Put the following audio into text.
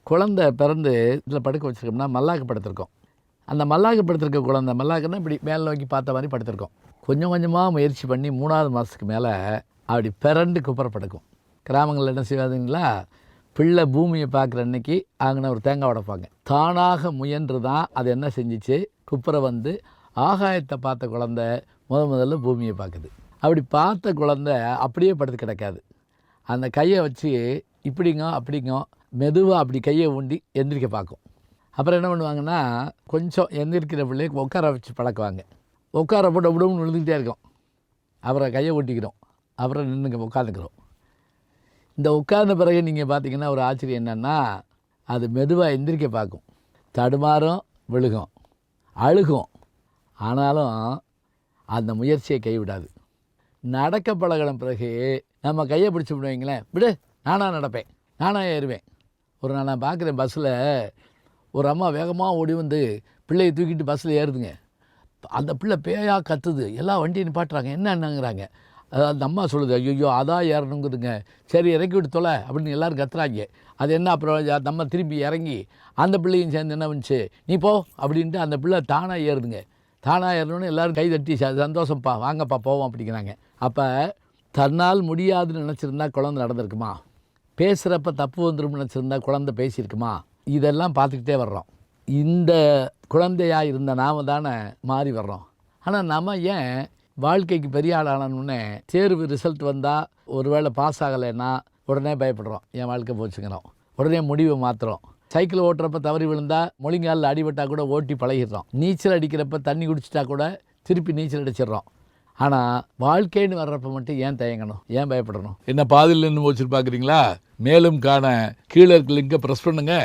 குழந்தை பிறந்து இதில் படுக்க வச்சுருக்கோம்னா மல்லாக்கு படுத்திருக்கோம். அந்த மல்லாக்கு படுத்திருக்க குழந்தை மல்லாக்குன்னா இப்படி மேல் நோக்கி பார்த்த மாதிரி படுத்திருக்கோம். கொஞ்சம் கொஞ்சமாக முயற்சி பண்ணி 3வது மாதத்துக்கு மேலே அப்படி பிறண்டு குப்புற படுக்கும். கிராமங்களில் என்ன செய்வாதுங்களா, பிள்ளை பூமியை பார்க்குற அன்னைக்கு அங்கே ஒரு தேங்காய் உடைப்பாங்க. தானாக முயன்று தான் அது என்ன செஞ்சிச்சு, குப்புற வந்து ஆகாயத்தை பார்த்த குழந்தை முதல்ல பூமியை பார்க்குது. அப்படி பார்த்த குழந்தை அப்படியே படுத்து கிடக்காது. அந்த கையை வச்சு இப்படிங்க அப்படிங்க மெதுவாக அப்படி கையை ஊண்டி எந்திரிக்க பார்க்கும். அப்புறம் என்ன பண்ணுவாங்கன்னா, கொஞ்சம் எந்திரிக்கிற பிள்ளைக்கு உட்கார வச்சு பழக்குவாங்க. உட்கார போட்டு விடவும் விழுந்துக்கிட்டே இருக்கும். அப்புறம் கையை ஊட்டிக்கிறோம், அப்புறம் நின்றுங்க உட்காந்துக்கிறோம். இந்த உட்கார்ந்த பிறகு நீங்கள் பார்த்தீங்கன்னா ஒரு ஆச்சரியம் என்னென்னா, அது மெதுவாக எந்திரிக்க பார்க்கும், தடுமாறும், விழுகும், அழுகும். ஆனாலும் அந்த முயற்சியை கைவிடாது. நடக்க பழகின பிறகு நம்ம கையை பிடிச்சி விடுவீங்களேன், விடு நானாக நடப்பேன், நானாக ஏறுவேன். ஒரு நாள் நான் பார்க்குறேன், பஸ்ஸில் ஒரு அம்மா வேகமாக ஓடி வந்து பிள்ளையை தூக்கிட்டு பஸ்ஸில் ஏறுதுங்க. அந்த பிள்ளை பேயாக கத்துது, எல்லா வண்டியும் நிப்பாட்டுறாங்க, என்னங்கிறாங்க. அந்த அம்மா சொல்லுது, ஐயோ அதான் ஏறணுங்குதுங்க, சரி இறக்கி விட்டு தொலை அப்படின்னு எல்லோரும் கத்துறாங்க. அது என்ன, அப்புறம் நம்ம திரும்பி இறங்கி அந்த பிள்ளையும் சேர்ந்து என்ன பண்ணுச்சு, நீ போ அப்படின்ட்டு அந்த பிள்ளை தானாக ஏறுதுங்க. தானாக ஏறணுன்னு எல்லோரும் கை தட்டி சந்தோஷம்ப்பா வாங்கப்பா போவோம் அப்படிங்கிறாங்க. அப்போ தன்னால் முடியாதுன்னு நினச்சிருந்தா குழந்தை நடந்திருக்குமா, பேசுகிறப்ப தப்பு வந்துடும் நினச்சிருந்தா குழந்தை பேசியிருக்குமா, இதெல்லாம் பார்த்துக்கிட்டே வர்றோம். இந்த குழந்தையாக இருந்த நாம் தானே மாறி வர்றோம். ஆனால் நம்ம ஏன் வாழ்க்கைக்கு பெரிய ஆள் ஆனோன்னே தேர்வு ரிசல்ட் வந்தால் ஒரு வேளை பாஸ் ஆகலைன்னா உடனே பயப்படுறோம், என் வாழ்க்கை போச்சுக்கிறோம், உடனே முடிவை மாற்றுறோம். சைக்கிள் ஓட்டுறப்ப தவறி விழுந்தால் முழங்காலில் அடிபட்டால் கூட ஓட்டி பழகிடுறோம். நீச்சல் அடிக்கிறப்ப தண்ணி குடிச்சிட்டா கூட திருப்பி நீச்சல் அடிச்சிடுறோம். ஆனால் வாழ்க்கைன்னு வர்றப்ப மட்டும் ஏன் தயங்கணும், ஏன் பயப்படணும்? என்ன பாதியில் நின்று வச்சுட்டு பார்க்குறீங்களா? மேலும் காண கீழே இருக்க லிங்கை ப்ரெஸ் பண்ணுங்கள்.